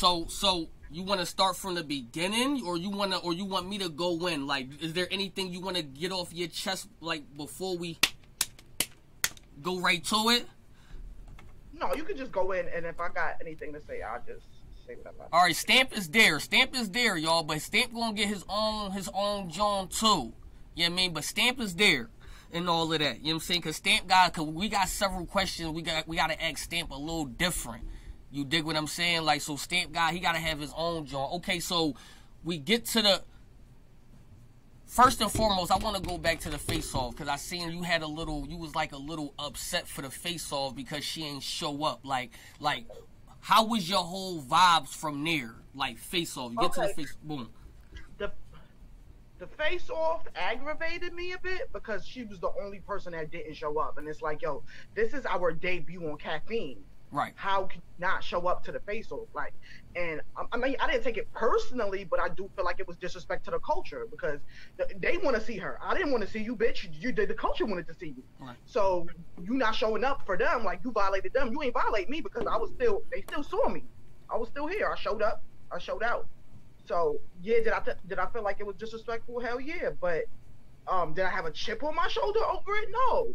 So you want to start from the beginning, or you want me to go in? Like, is there anything you want to get off your chest, like, before we go right to it? No, you can just go in, and if I got anything to say, I'll just say whatever. All right, Stamp is there, y'all. But Stamp gonna get his own John too. You know what I mean? But Stamp is there and all of that. You know what I'm saying? Cause cause we got several questions. We gotta ask Stamp a little different. You dig what I'm saying? Like, so Stamp guy, he gotta have his own John. Okay, so we get to the first and foremost. I want to go back to the face-off because I seen you was like a little upset for the face-off because she ain't show up. Like, how was your whole vibes from there? Like, face-off. You get to the face, boom. The face-off aggravated me a bit because she was the only person that didn't show up, and it's like, yo, this is our debut on Caffeine. Right. How can you not show up to the face-off? Like, and I mean, I didn't take it personally, but I do feel like it was disrespect to the culture because they want to see her. I didn't want to see you, bitch. The culture wanted to see you. Right. So you not showing up for them, like, you violated them. You ain't violate me because they still saw me. I was still here. I showed up. I showed out. So yeah, did I feel like it was disrespectful? Hell yeah. But did I have a chip on my shoulder over it? No.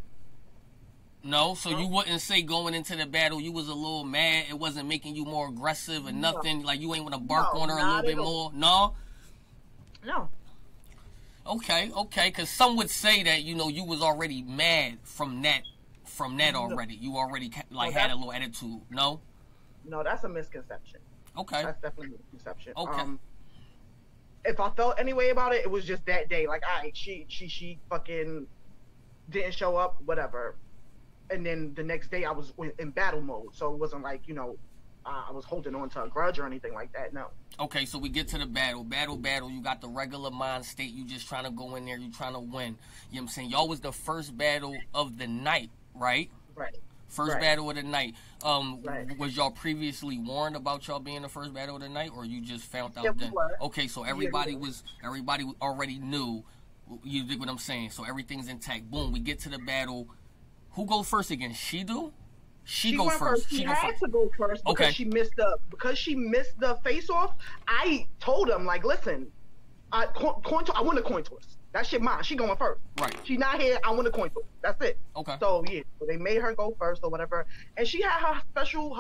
No, so you wouldn't say going into the battle you was a little mad, it wasn't making you more aggressive or nothing, like you ain't want to bark on her a little bit more? No? No. Okay, because some would say that, you know, you was already mad from that already. You already, like, had a little attitude. No? No, that's a misconception. Okay. That's definitely a misconception. Okay. If I felt any way about it, it was just that day. Like, all right, she fucking didn't show up, whatever. And then the next day I was in battle mode, so it wasn't like, you know, I was holding on to a grudge or anything like that. No. Okay, so we get to the battle. You got the regular mind state. You just trying to go in there. You trying to win. You know what I'm saying? Y'all was the first battle of the night, right? Right. First battle of the night. Right. Was y'all previously warned about y'all being the first battle of the night, or you just found out then? Okay, so everybody already knew. You dig what I'm saying? So everything's intact. Boom, we get to the battle. Who goes first again? She do? She go first. She had to go first because she missed the face off. I told him, like, listen, I want a coin toss. That shit mine. She going first. Right. She not here. I want a coin toss. That's it. Okay. So yeah, so they made her go first or whatever, and she had her special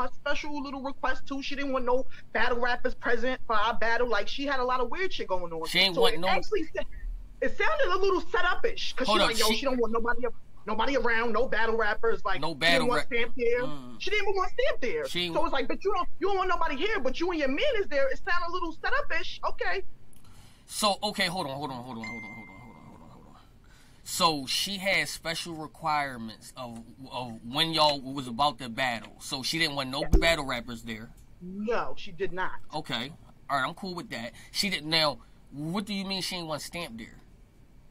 little request too. She didn't want no battle rappers present for our battle. Like, she had a lot of weird shit going on. She ain't want no. Actually, it sounded a little set up-ish because she's like, yo, she don't want nobody around, no battle rappers, like, no battle rappers. Stamp there. She didn't even want Stamp there. So it's like, but you don't want nobody here, but you and your man is there. It sounded a little set up-ish. Okay. So okay, hold on. So she had special requirements of when y'all was about to battle. So she didn't want no battle rappers there. No, she did not. Okay. All right, I'm cool with that. She didn't. Now, what do you mean she didn't want Stamp there?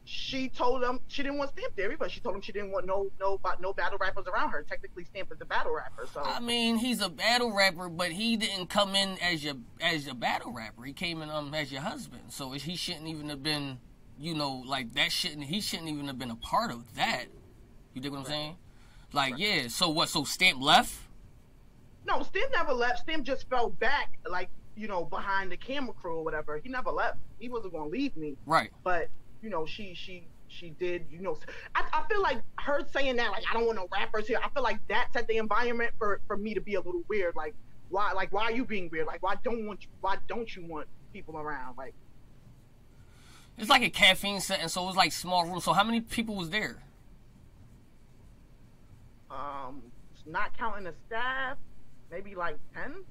She told him she didn't want Stamp there, but she told him she didn't want no battle rappers around her. Technically, Stamp is a battle rapper, so. I mean, he's a battle rapper, but he didn't come in as your battle rapper. He came in as your husband, so he shouldn't even have been, you know, like that. He shouldn't even have been a part of that. You dig what I'm saying? Like, yeah. So what? So Stamp left? No, Stamp never left. Stamp just fell back, like, you know, behind the camera crew or whatever. He never left. He wasn't gonna leave me. Right. But, you know, she did, you know, I feel like her saying that, like, I don't want no rappers here, I feel like that set the environment for me to be a little weird. Like, why are you being weird? Like, why don't you want people around? Like, it's like a caffeine setting, so it was like small room. So how many people was there? Not counting the staff, maybe like 10.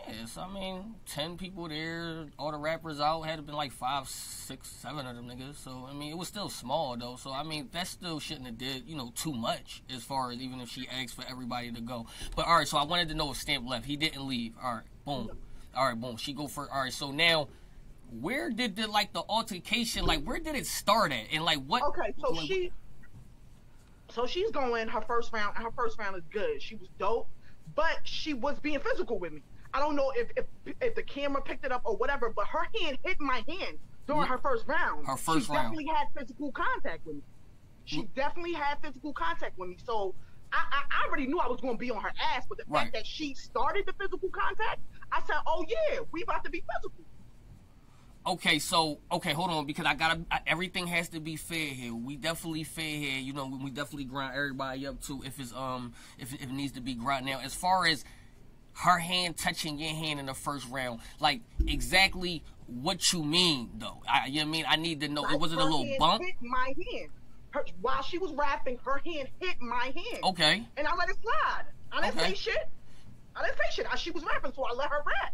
Yes, I mean, 10 people there, all the rappers out, had to been like 5, 6, 7 of them niggas. So, I mean, it was still small, though. So, I mean, that still shouldn't have did, you know, too much as far as even if she asked for everybody to go. But, all right, so I wanted to know if Stamp left. He didn't leave. All right, boom. All right, boom. She go first. All right, so now, where did the altercation, like, where did it start at? And, like, what? Okay, so she's going, her first round is good. She was dope, but she was being physical with me. I don't know if the camera picked it up or whatever, but her hand hit my hand during her first round. She definitely had physical contact with me. So I already knew I was gonna be on her ass, but the fact that she started the physical contact, I said, oh yeah, we about to be physical. Okay, so hold on, because everything has to be fair here. We definitely fair here. You know, we definitely grind everybody up too if it's if it needs to be grind. Now, as far as her hand touching your hand in the first round, like exactly what you mean though? You know what I mean? I need to know. It wasn't a little bump. Hit my hand. While she was rapping, her hand hit my hand. Okay. And I let it slide. I didn't say shit. She was rapping, so I let her rap.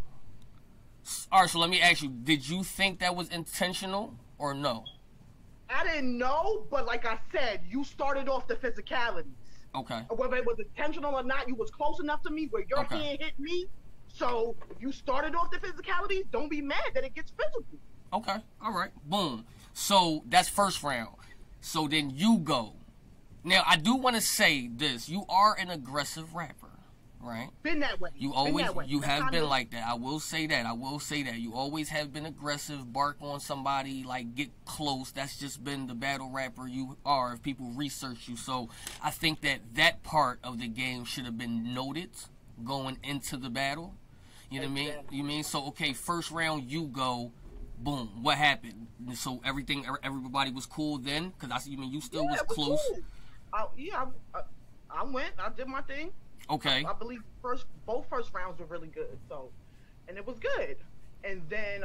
All right, so let me ask you, did you think that was intentional or no? I didn't know, but like I said, you started off the physicalities. Okay. Whether it was intentional or not, you was close enough to me where your hand hit me. So if you started off the physicalities, don't be mad that it gets physical. Okay. All right. Boom. So that's first round. So then you go. Now, I do want to say this. You are an aggressive rapper. Right. Been that way. You have been like that. I will say that. You always have been aggressive, bark on somebody, like get close. That's just been the battle rapper you are if people research you. So I think that part of the game should have been noted going into the battle. You know what I mean? You mean? So, okay, first round you go, boom. What happened? So everybody was cool then? Because you still was close. Cool. I went. I did my thing. Okay. I believe both first rounds were really good. So, and it was good. And then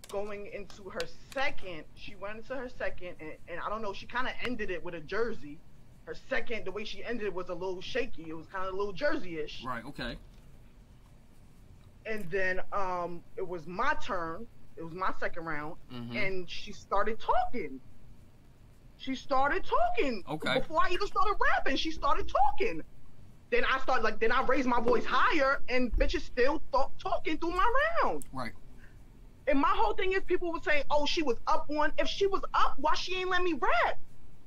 going into her second, she went into her second, and I don't know, she kind of ended it with a jersey. Her second, the way she ended it was a little shaky. It was kind of a little jersey-ish. Right. Okay. And then it was my turn. It was my second round, and she started talking. Okay. Before I even started rapping, she started talking. Then I raised my voice higher, and bitches still talking through my round. Right. And my whole thing is, people would say, "Oh, she was up one." If she was up, why she ain't let me rap?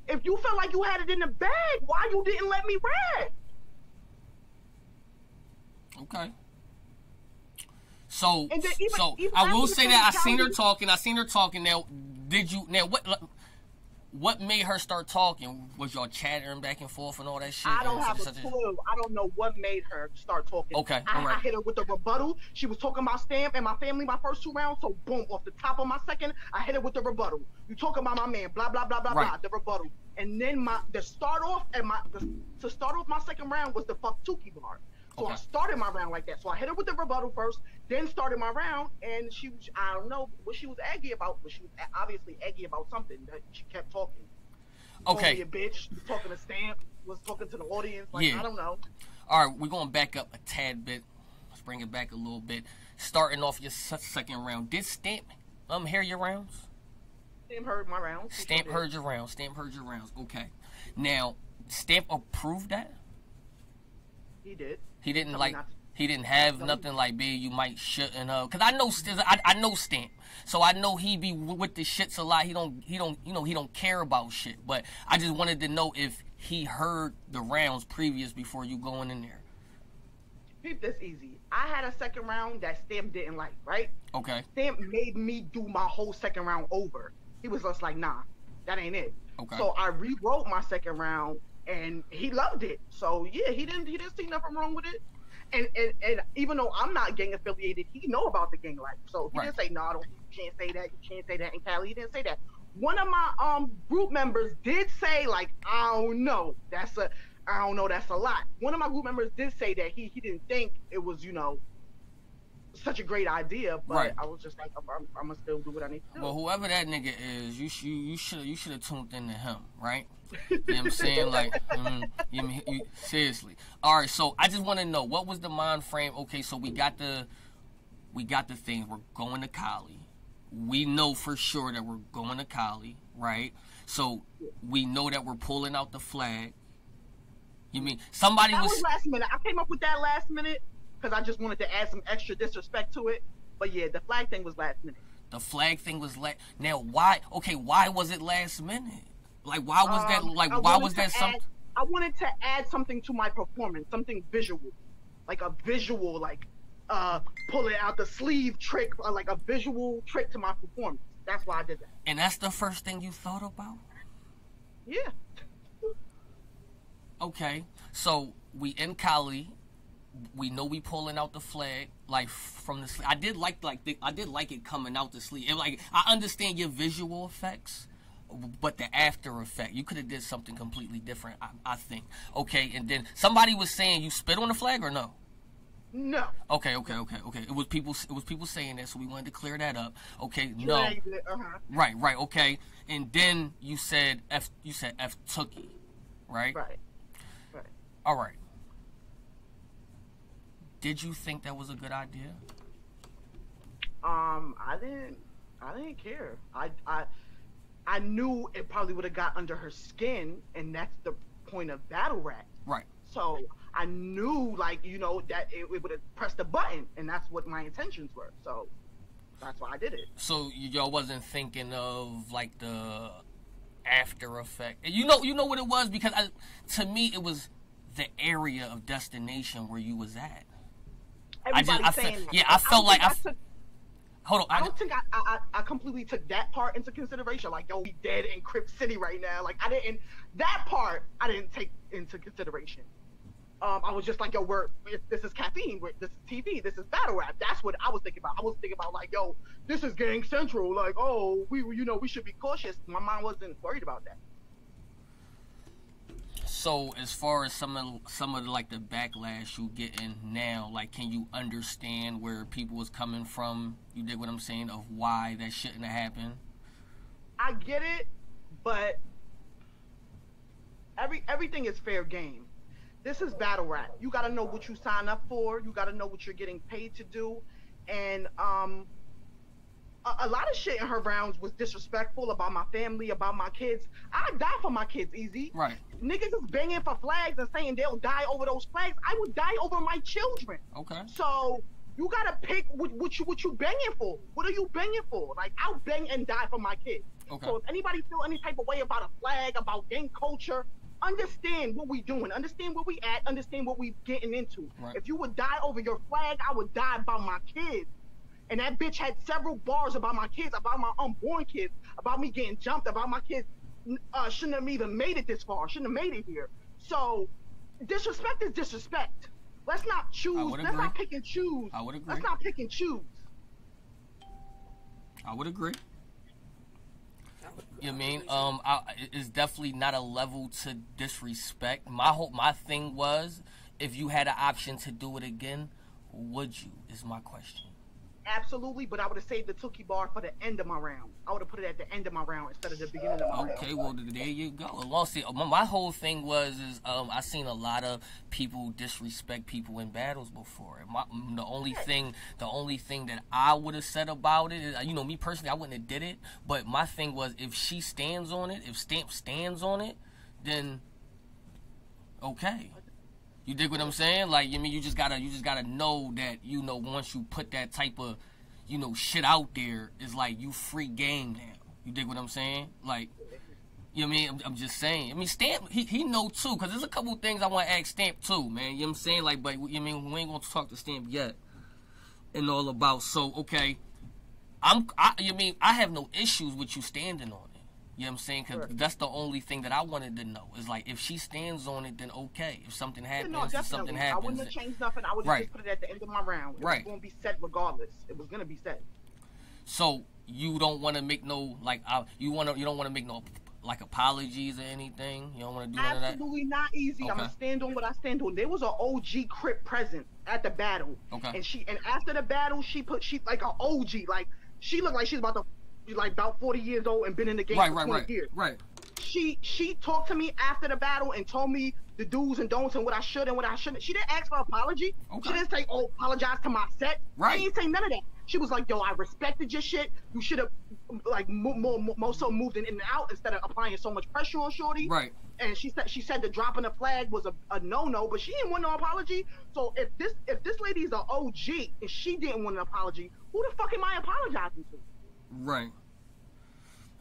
If you felt like you had it in the bag, why you didn't let me rap? Okay. So, even I will say that I seen her talking. Now, what made her start talking? Was y'all chattering back and forth and all that shit? I don't have a clue. I don't know what made her start talking. Okay, I hit her with the rebuttal. She was talking about Stamp and my family my first two rounds, so boom, off the top of my second, I hit her with the rebuttal. You talking about my man, blah, blah, blah, blah, blah, the rebuttal. And then to start off my second round was the fuck Tuki bar. So I started my round like that. So I hit her with the rebuttal first, then started my round, and I don't know what she was aggy about, but she was obviously aggy about something that she kept talking. Okay. Only a bitch, was talking to Stamp, was talking to the audience, I don't know. All right, we're going to back up a tad bit. Let's bring it back a little bit. Starting off your second round, did Stamp hear your rounds? Stamp heard my rounds. Stamp heard your rounds. Okay. Now, Stamp approved that? He did. He didn't he didn't have nothing like, "Babe, you might shouldn't have." Cause I know Stamp, so I know he be with the shits a lot. He don't care about shit. But I just wanted to know if he heard the rounds previous before you going in there. Keep this easy. I had a second round that Stamp didn't like, right? Okay. Stamp made me do my whole second round over. He was just like, "Nah, that ain't it." Okay. So I rewrote my second round. And he loved it. So yeah, he didn't see nothing wrong with it. And even though I'm not gang affiliated, he know about the gang life. So he didn't say, "No, you can't say that. You can't say that." In Cali, he didn't say that. One of my group members did say, like, "I don't know. That's a lot." One of my group members did say that he didn't think it was, such a great idea, but I was just like, I'm gonna still do what I need to do. Well, whoever that nigga is, you should have tuned into him, right? You know what I'm saying? Like, seriously. All right, so I just want to know, what was the mind frame? Okay, so we got the thing. We're going to Cali. We know for sure that we're going to Cali, right? So we know that we're pulling out the flag. You mean somebody that was last minute? I came up with that last minute because I just wanted to add some extra disrespect to it. But yeah, the flag thing was last minute. The flag thing was now why? Okay, why was it last minute? Like, why was that? Like, why was that something? I wanted to add something to my performance, something visual, like a visual, like pulling out the sleeve trick, like a visual trick to my performance. That's why I did that. And that's the first thing you thought about? Yeah. Okay, so we in Cali. We know we pulling out the flag like from the sleeve. I did like it coming out the sleeve. Like I understand your visual effects, but the after effect, you could have did something completely different. I think. Okay, and then somebody was saying you spit on the flag or no? No. Okay. It was people saying that, so we wanted to clear that up. Okay, no. Uh-huh. Right. Okay, and then you said F Tookie, right? Right. All right. Did you think that was a good idea? I didn't care. I knew it probably would have got under her skin, and that's the point of battle rap. Right. So I knew, like, you know, that it would have pressed a button, and that's what my intentions were. So that's why I did it. So y'all wasn't thinking of like the after effect. You know what it was, because to me it was the area of destination where you was at. Everybody's saying that. Yeah, I felt like hold on. I don't think I completely took that part into consideration. Like, yo, we dead in Crip City right now. Like, that part I didn't take into consideration. I was just like, yo, this is caffeine, this is TV, this is battle rap. That's what I was thinking about. I was thinking about, like, yo, this is Gang Central. Like, oh, we should be cautious. My mind wasn't worried about that. So as far as some of like the backlash you getting now, like, can you understand where people was coming from? You dig what I'm saying, of why that shouldn't have happened? I get it, but everything is fair game. This is battle rap. You got to know what you sign up for. You got to know what you're getting paid to do. And a lot of shit in her rounds was disrespectful about my family, about my kids. I die for my kids, easy. Right. Niggas is banging for flags and saying they'll die over those flags. I would die over my children. Okay. So you gotta pick what you banging for. What are you banging for? Like, I'll bang and die for my kids. Okay. So if anybody feel any type of way about a flag, about gang culture, understand what we doing, understand where we at, understand what we getting into. Right. If you would die over your flag, I would die about my kids. And that bitch had several bars about my kids, about my unborn kids, about me getting jumped, about my kids shouldn't have even made it this far, shouldn't have made it here. So disrespect is disrespect. Let's not choose. Let's not pick and choose. I would agree. Let's not pick and choose. I would agree. You know what I mean? It's definitely not a level to disrespect. My thing was, if you had an option to do it again, would you? Is my question. Absolutely, but I would have saved the Tookie bar for the end of my round. I would have put it at the end of my round instead of the beginning of my round. Okay, well, there you go. Well, see, my whole thing was I seen a lot of people disrespect people in battles before. The only thing that I would have said about it is, me personally, I wouldn't have did it. But my thing was, if she stands on it, if Stamp stands on it, then okay. You dig what I'm saying? Like, you just gotta know that, once you put that type of, shit out there, it's like you free game now. You dig what I'm saying? Like, you know what I mean? I'm just saying. Stamp, he know too, because there's a couple things I want to ask Stamp too, man. You know what I'm saying? Like, but, we ain't going to talk to Stamp yet and all about. So, okay, I have no issues with you standing on it. You know what I'm saying? Because that's the only thing that I wanted to know. Is like, if she stands on it, then okay. If something happens, something happens. I wouldn't have changed nothing. I would have just put it at the end of my round. It was going to be said regardless. It was going to be said. So you don't want to make no, like, you don't want to make no, like, apologies or anything? You don't want to do none of that? Absolutely not, easy. Okay. I'm going to stand on what I stand on. There was an OG Crip present at the battle. Okay. And after the battle, she like an OG. Like, she looked like she's about 40 years old and been in the game for 20 years. Right. She talked to me after the battle and told me the do's and don'ts and what I should and what I shouldn't. She didn't ask for an apology. Okay. She didn't say, oh, apologize to my set. Right. She didn't say none of that. She was like, yo, I respected your shit. You should have, like, more so moved in and out instead of applying so much pressure on Shorty. Right. And she said the dropping the flag was a no-no, but she didn't want no apology. So if this lady is an OG and she didn't want an apology, who the fuck am I apologizing to? Right.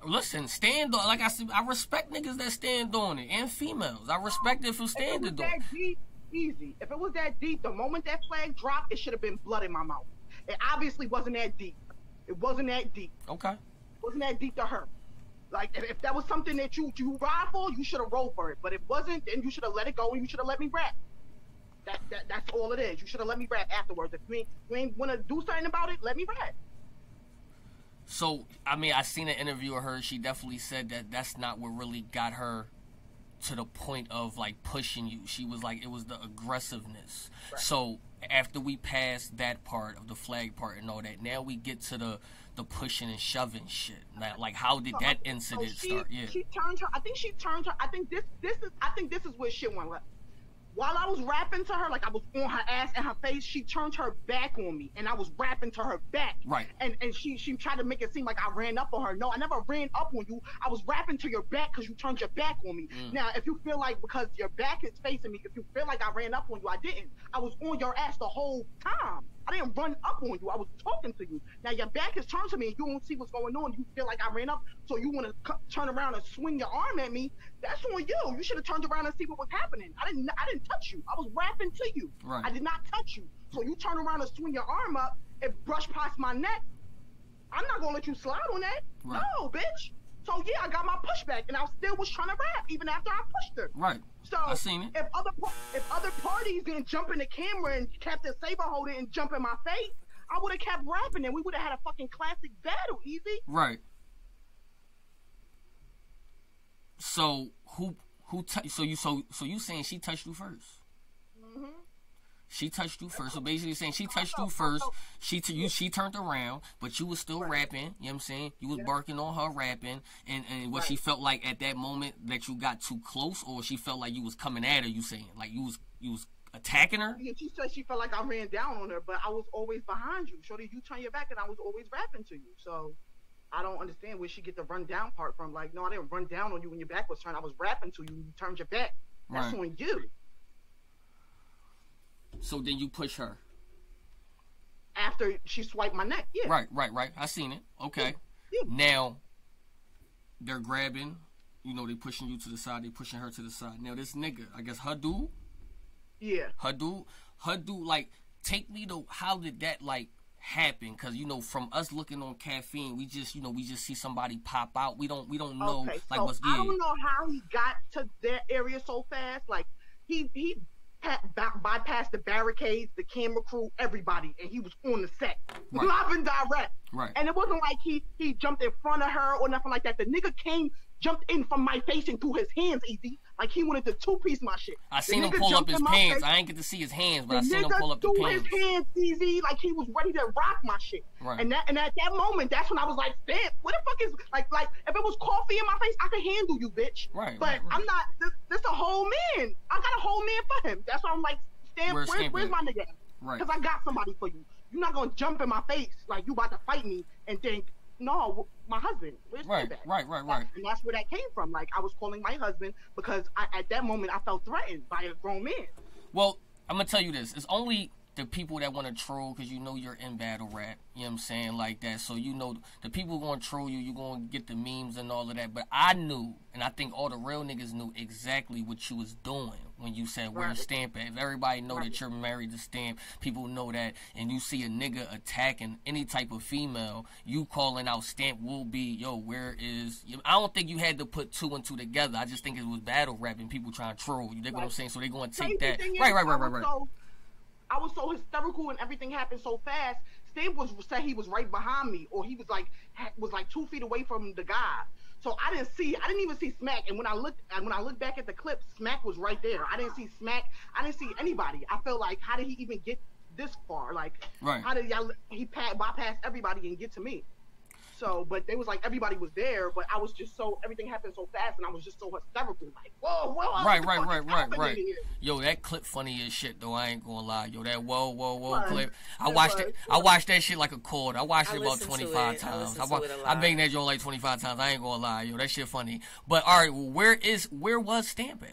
Listen, stand on. Like I said, I respect niggas that stand on it, and females. I respect it for standing on it. Deep, easy. If it was that deep, the moment that flag dropped, it should have been blood in my mouth. It obviously wasn't that deep. It wasn't that deep. Okay. It wasn't that deep to her. Like, if that was something that you ride for, you should have rolled for it. But if it wasn't, then you should have let it go and you should have let me rap. That's all it is. You should have let me rap afterwards. If you ain't want to do something about it, let me rap. So, I mean, I seen an interview of her. She definitely said that that's not what really got her to the point of, like, pushing you. She was like, it was the aggressiveness. Right. So, after we passed that part of the flag part and all that, now we get to the pushing and shoving shit. Like, how did that incident start? Yeah. She turned her. I think this is where shit went left. While I was rapping to her, like I was on her ass and her face, she turned her back on me, and I was rapping to her back. Right. And she tried to make it seem like I ran up on her. No, I never ran up on you. I was rapping to your back because you turned your back on me. Now, if you feel like because your back is facing me, if you feel like I ran up on you, I didn't. I was on your ass the whole time. I didn't run up on you. I was talking to you. Now your back is turned to me and you don't see what's going on. You feel like I ran up, so you want to turn around and swing your arm at me. That's on you. You should have turned around and see what was happening. I didn't touch you. I was rapping to you. Right. I did not touch you. So you turn around and swing your arm up and brush past my neck. I'm not gonna let you slide on that. Right. No, bitch. So yeah, I got my pushback, and I still was trying to rap even after I pushed her. Right. So I seen it. If other parties didn't jump in the camera and Captain Saberholder didn't jump in my face, I would have kept rapping and we would have had a fucking classic battle, easy. Right. So so you saying she touched you first? Mm-hmm. She touched you first. So basically saying she touched you first. She turned around, but you was still rapping. You know what I'm saying? You was barking on her rapping, and what she felt like at that moment that you got too close, or she felt like you was coming at her. You saying like you was attacking her? Yeah, she said she felt like I ran down on her, but I was always behind you. Shorty, you turn your back, and I was always rapping to you. So I don't understand where she get the run down part from. Like, no, I didn't run down on you when your back was turned. I was rapping to you. You turned your back. That's on you. So then you push her. After she swiped my neck, yeah. Right. I seen it. Okay. Yeah. Now, they're grabbing, they pushing you to the side, they pushing her to the side. Now this nigga, I guess her dude? Yeah. Her dude, like, take me to, how did that, like, happen? Because, from us looking on Caffeine, we just see somebody pop out. We don't know, okay, like, so what's... I don't know how he got to that area so fast. Like, he bypassed the barricades, the camera crew, everybody, and he was on the set, live and direct. Right. And it wasn't like he jumped in front of her or nothing like that. The nigga jumped in from my face and threw his hands, easy. Like he wanted to two-piece my shit. I seen him pull up his pants. I ain't get to see his hands, but I seen him pull up the pants. His hands, easy, like he was ready to rock my shit. Right. And at that moment, that's when I was like, damn, what the fuck is like if it was coffee in my face, I could handle you, bitch. Right. But I'm not. This a whole man. I got a whole man for him. That's why I'm like, where's my nigga? Right. Because I got somebody for you. You're not gonna jump in my face like you about to fight me and think, no, my husband. Where's right. And that's where that came from. Like I was calling my husband because at that moment I felt threatened by a grown man. Well, I'm gonna tell you this. It's only the people that want to troll because you're in battle rap. You know what I'm saying? Like that. So the people going to troll you. You're going to get the memes and all of that. But I knew, and I think all the real niggas knew exactly what you was doing when you said where Stamp at. If everybody know that you're married to Stamp, people know that, and you see a nigga attacking any type of female, you calling out Stamp will be, where is... I don't think you had to put two and two together. I just think it was battle rap and people trying to troll you. They what I'm saying? So they going to take that. Right. I was so hysterical and everything happened so fast. Stamp said he was right behind me, or he was like 2 feet away from the guy. So I didn't even see Smack. And when I looked back at the clip, Smack was right there. I didn't see Smack. I didn't see anybody. I felt like, how did he even get this far? Like, how did he bypass everybody and get to me? So, but they was like everybody was there, but I was just everything happened so fast, and I was just so hysterical, like, whoa, right. Yo, that clip funny as shit though. I ain't gonna lie, yo, that whoa clip. I watched that shit like a chord. I watched it about 25 times. I banged that joint like 25 times. I ain't gonna lie, yo, that shit funny. But all right, where was Stamp at?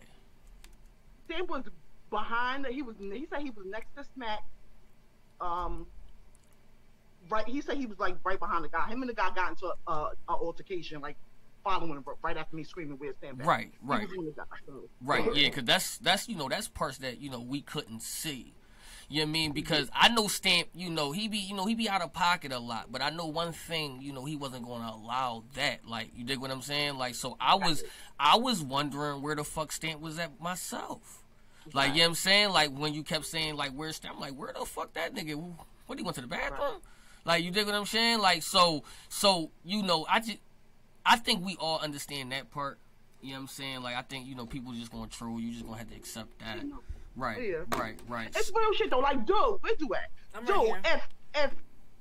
Stamp was behind. He said he was next to Smack. Right, he said he was like right behind the guy. Him and the guy got into a altercation, like following him right after me screaming, "Where's Stamp at?" Right. So. Right, yeah, because that's parts that we couldn't see. You know what I mean? Because I know Stamp, he be out of pocket a lot. But I know one thing, he wasn't going to allow that. Like, you dig what I'm saying? Like, so I was wondering where the fuck Stamp was at myself. Like, you know what I'm saying? Like, when you kept saying, like, where's Stamp? I'm like, where the fuck that nigga? What, he went to the bathroom? Right. Like, you dig what I'm saying? Like, so I think we all understand that part. You know what I'm saying? Like, I think, people just going to troll. You just going to have to accept that. Right, yeah. Right. It's real shit, though. Like, dude, where you at? Dude, right, if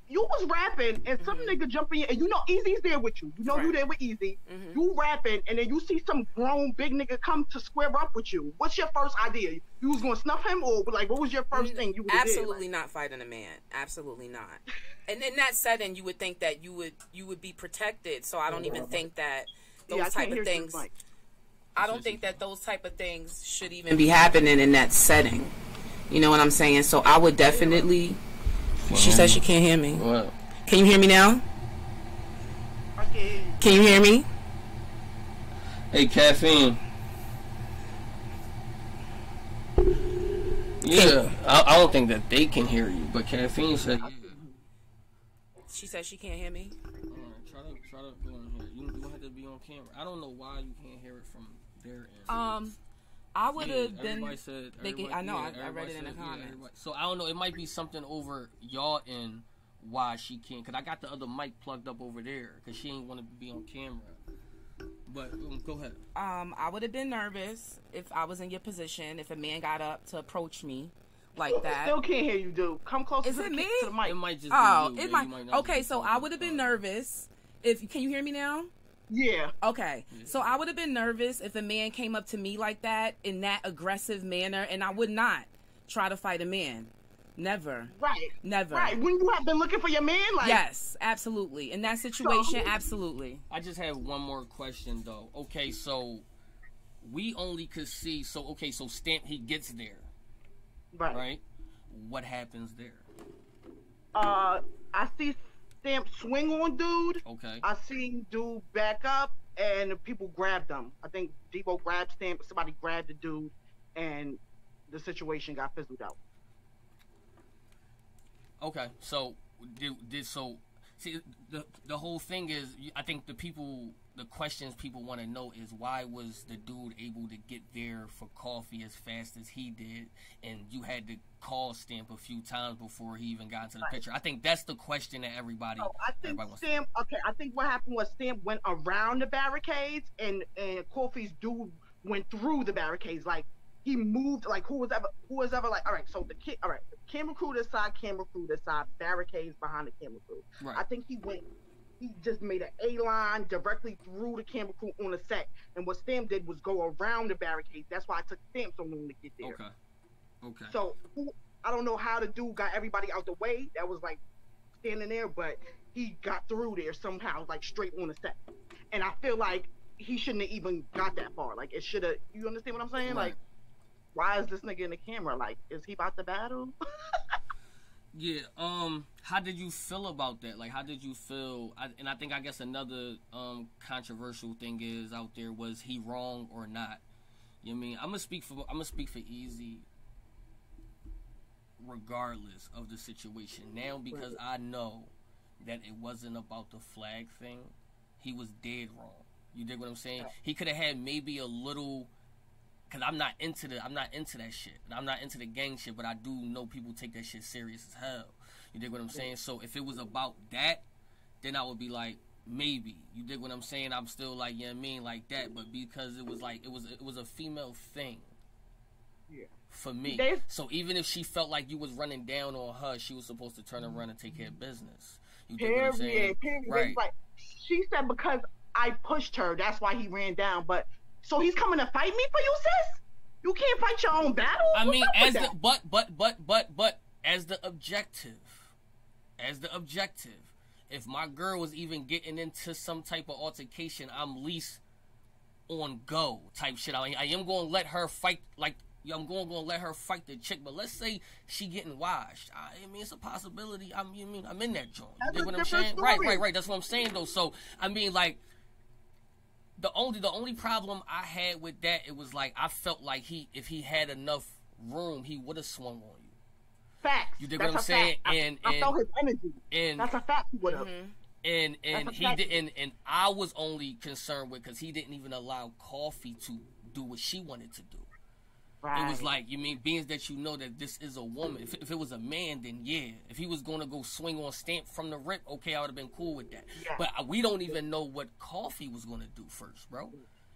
you was rapping and some nigga jumping in, and Easy's there with you. You there with Easy. Mm-hmm. You rapping, and then you see some grown big nigga come to square up with you. What's your first idea? You was going to snuff him, or, like, what was your first thing you would Absolutely not fighting a man. Absolutely not. And in that setting, you would think that you would be protected, so I don't even think that those type of things... I don't think that those type of things should even be happening in that setting. You know what I'm saying? So I would definitely... She says she can't hear me. What? Can you hear me now? Can you hear me? Hey, Caffeine. Yeah, I don't think that they can hear you, but Caffeine said yeah. She said she can't hear me. Try to go in here. You don't have to be on camera. I don't know why you can't hear it from their end. I would have been. I know. I read it in the comments. So I don't know. It might be something over y'all end why she can't. Cause I got the other mic plugged up over there. Cause she ain't want to be on camera. But go ahead. I would have been nervous if I was in your position. If a man got up to approach me like that. Still can't hear you, dude. Come closer. Is it me? To the mic. It might just. Be you, it might. Okay, so I would have been nervous. Can you hear me now? Yeah. Okay. So I would have been nervous if a man came up to me like that in that aggressive manner, and I would not try to fight a man. Never. Right. Never. Right. When you have been looking for your man, like. Yes, absolutely. In that situation, absolutely. I just have one more question though. Okay, so we only could see. So Stamp, he gets there. Right. Right. What happens there? I see Stamp swing on dude. Okay. I see dude back up, and people grabbed them. I think Debo grabbed Stamp. Somebody grabbed the dude, and the situation got fizzled out. Okay, so see the whole thing is, I think the questions people want to know is why was the dude able to get there for coffee as fast as he did, and you had to call Stamp a few times before he even got into the picture. I think that's the question that everybody. I think Stamp. Okay, I think what happened was Stamp went around the barricades, and Coffee's dude went through the barricades. Like he moved. Like who was ever like, all right. So camera crew this side, barricades behind the camera crew. Right. I think he just made an A-line directly through the camera crew on the set. And what Stamp did was go around the barricades. That's why it took Stamp so long to get there. Okay. So I don't know how the dude got everybody out the way that was like standing there, but he got through there somehow, like straight on the set. And I feel like he shouldn't have even got that far. Like it should have. You understand what I'm saying? Right. Like, why is this nigga in the camera? Like, is he about to battle? Yeah. How did you feel about that? Like, how did you feel? I guess another controversial thing is out there, was he wrong or not? You know what I mean? I'm gonna speak for Easy, regardless of the situation now, because I know that it wasn't about the flag thing. He was dead wrong. You dig what I'm saying? He could have had maybe a little. Cause I'm not into that shit. I'm not into the gang shit, but I do know people take that shit serious as hell. You dig what I'm saying? So if it was about that, then I would be like, maybe. You dig what I'm saying? I'm still like, you know what I mean, like that. But because it was like it was a female thing. Yeah. For me. So even if she felt like you was running down on her, she was supposed to turn around and take care of business. You dig what I'm saying? Right. Like, she said because I pushed her, that's why he ran down, but. So he's coming to fight me for you, sis? You can't fight your own battle? I mean, as the objective, if my girl was even getting into some type of altercation, I'm least on go type shit. I am going to let her fight, like, I'm going to let her fight the chick, but let's say she getting washed. I mean, it's a possibility. I'm in that joint. You know what I'm saying? Story. Right. That's what I'm saying, though. So, I mean, like, the only problem I had with that, it was like I felt like if he had enough room, he would have swung on you. Facts. You dig That's what I'm saying? And I felt his energy. And that's a fact. He would have. And he didn't. And I was only concerned with because he didn't even allow Coffee to do what she wanted to do. Right. It was like, you mean, being that you know that this is a woman. If it was a man, then yeah. If he was going to go swing on Stamp from the rip, okay, I would have been cool with that. Yeah. But we don't even know what Coffee was going to do first, bro.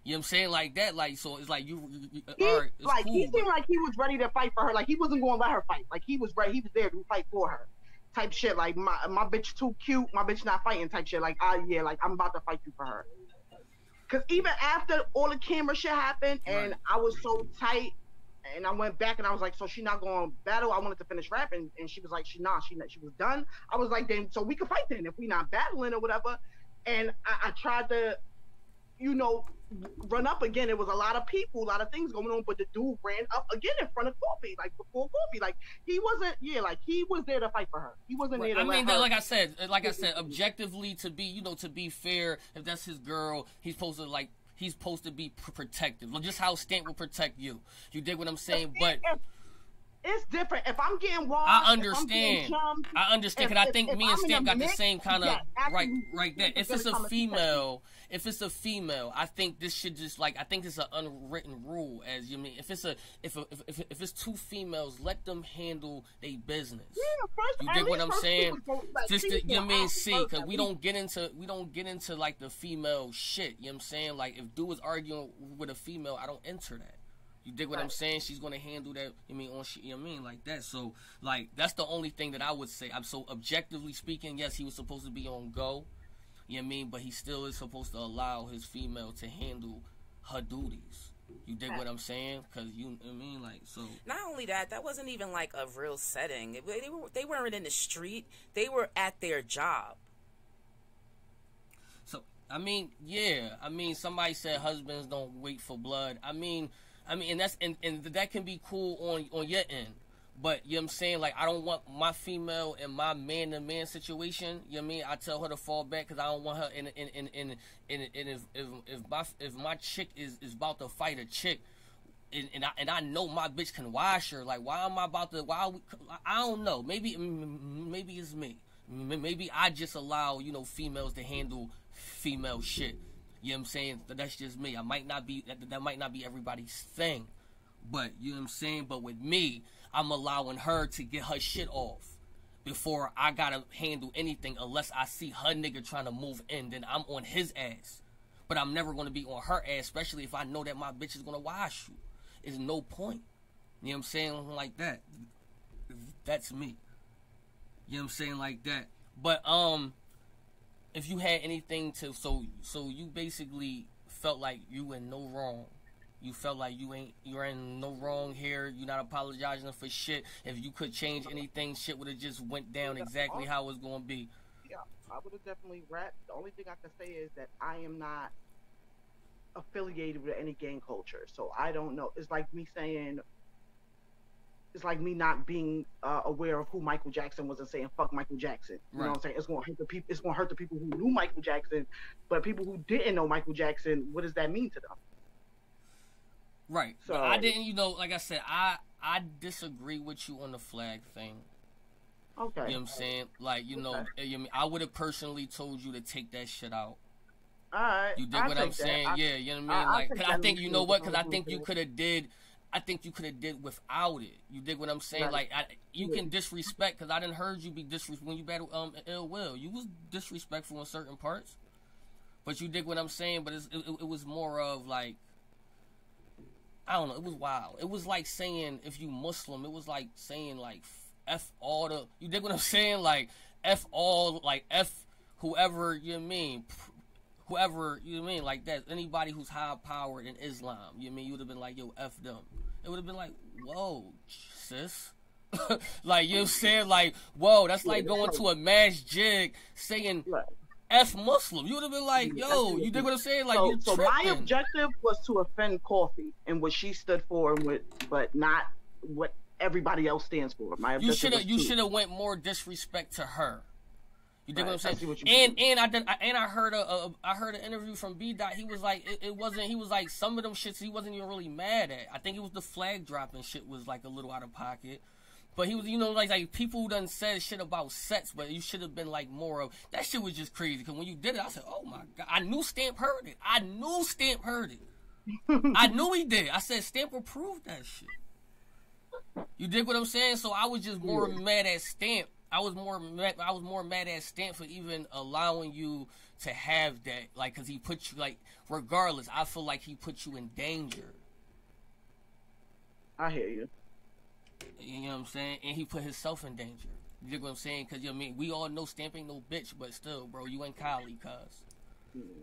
You know what I'm saying? Like that, like, so it's like you all right, it's like, cool, he seemed like he was ready to fight for her. Like, he wasn't going to let her fight. Like, he was ready. He was there to fight for her. Type shit. Like, my bitch too cute. My bitch not fighting type shit. Like, yeah, like, I'm about to fight you for her. Because even after all the camera shit happened and I was so tight, and I went back and I was like, so she not going to battle? I wanted to finish rapping. And she was like, she was done. I was like, then, so we can fight then if we not battling or whatever. And I tried to, you know, run up again. It was a lot of people, a lot of things going on, but the dude ran up again in front of Coffee, like before Coffee. Like, he wasn't, like, he was there to fight for her. He wasn't there to let her. Like I said, objectively, to be fair, if that's his girl, he's supposed to be protective. Just how Stamp will protect you. You dig what I'm saying? But it's different. If I'm getting washed, I understand. Because I think me and Stamp got the same kind of right there. If it's a female, I think this should just I think it's an unwritten rule. As you mean, if it's two females, let them handle their business. You dig what I'm saying? Just to, you mean, see, because we don't get into like the female shit. You know what I'm saying? Like, if dude is arguing with a female, I don't enter that. You dig what I'm saying? She's gonna handle that. You know what I mean, like that. So, like, that's the only thing that I would say. So objectively speaking, yes, he was supposed to be on go. You know what I mean? But he still is supposed to allow his female to handle her duties. You dig what I'm saying? Because you know what I mean, like, so. Not only that, that wasn't even like a real setting. They weren't in the street. They were at their job. So I mean, yeah. I mean, somebody said husbands don't wait for blood. I mean, and that's and that can be cool on your end, but you know what I'm saying, like, I don't want my female in my man-to-man situation. You know what I mean? I tell her to fall back because I don't want her if my chick is about to fight a chick, and I know my bitch can wash her. Like, why am I about to? I don't know. Maybe it's me. Maybe I just allow females to handle female shit. You know what I'm saying? That's just me. That might not be everybody's thing. But, you know what I'm saying? But with me, I'm allowing her to get her shit off before I gotta handle anything, unless I see her nigga trying to move in. Then I'm on his ass. But I'm never gonna be on her ass, especially if I know that my bitch is gonna wash you. There's no point. You know what I'm saying? Like that. That's me. You know what I'm saying? Like that. But, if you had anything to, so you basically felt like you in no wrong. You felt like you're in no wrong here. You're not apologizing for shit. If you could change anything, shit would have just went down exactly how it was going to be. Yeah, I would have definitely rapped. The only thing I can say is that I am not affiliated with any gang culture, so I don't know. It's like me saying, it's like me not being aware of who Michael Jackson was and saying fuck Michael Jackson. You know what I'm saying? It's gonna hurt the people. It's gonna hurt the people who knew Michael Jackson, but people who didn't know Michael Jackson, what does that mean to them? Right. So but I didn't. Like I said, I disagree with you on the flag thing. Okay. You know what I'm saying? Like, I would have personally told you to take that shit out. All right. You dig what I'm saying? Yeah. You know what I mean? Like, cause I think you know what? Because I think you could have did. I think you could have did without it. You dig what I'm saying? Right. Like, you can disrespect, because I didn't heard you be disrespectful when you battled Ill Will. You was disrespectful in certain parts, but you dig what I'm saying. But it was more of like, I don't know. It was wild. It was like saying, if you Muslim, it was like saying like F all the. You dig what I'm saying? Like F all, like F whoever you mean. Whoever, you know what I mean, like that, anybody who's high powered in Islam, you know what I mean, you would have been like, yo, F them. It would have been like, whoa, sis. Like, you know what I'm saying? Like, whoa, that's like going to a masjid saying F Muslim. You would have been like, yo, you dig what I'm saying? Like, so my objective was to offend Coffee and what she stood for, but not what everybody else stands for. My objective you should have went more disrespect to her. You dig what I'm saying? And I heard an interview from B Dot. He was like, it wasn't. He was like, some of them shits he wasn't even really mad at. I think it was the flag dropping shit was like a little out of pocket. But he was, you know, like people who done said shit about sets, but you should have been like more of that. Shit was just crazy because when you did it, I said, "Oh my god!" I knew Stamp heard it. I knew he did. I said Stamp approved that shit. You dig what I'm saying? So I was just more mad at Stamp. I was more mad at Stamp for even allowing you to have that, like, because he put you, like, regardless, I feel like he put you in danger. I hear you. You know what I'm saying? And he put himself in danger. You dig what I'm saying? Because, you know what I mean? We all know Stamp ain't no bitch, but still, bro, you ain't Kylie, cuz.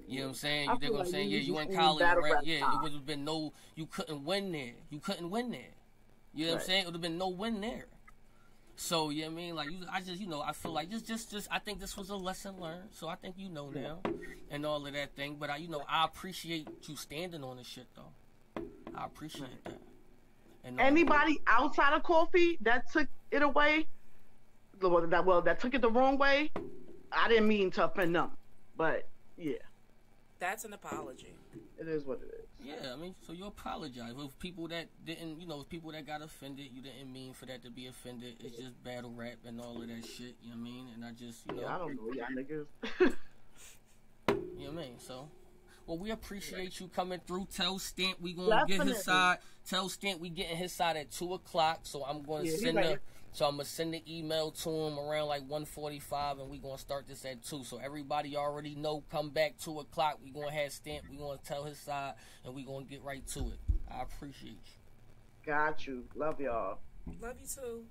You know what I'm saying? You dig what I'm saying? Yeah, you ain't Kylie. Yeah, it would have been no, you couldn't win there. You know what I'm saying? It would have been no win there. So, you know what I mean? Like, I just, you know, I feel like just, I think this was a lesson learned. So I think you know now and all of that thing. But, I appreciate you standing on this shit, though. I appreciate that. And anybody outside of Coffee that took it away, that took it the wrong way, I didn't mean to offend them. But, yeah. That's an apology. It is what it is. Yeah, I mean, so you apologize. With people that didn't, you know, people that got offended, you didn't mean for that to be offended. It's just battle rap and all of that shit, you know what I mean? And I just, you know. Yeah, I don't know y'all niggas. You know what I mean? So, well, we appreciate you coming through. Tell Stamp we gonna get his side. Tell Stamp we getting his side at 2:00. So I'm gonna send the email to him around like 1:45, and we gonna start this at 2. So everybody already know. Come back 2:00. We gonna have Stamp. We gonna tell his side, and we gonna get right to it. I appreciate you. Got you. Love y'all. Love you too.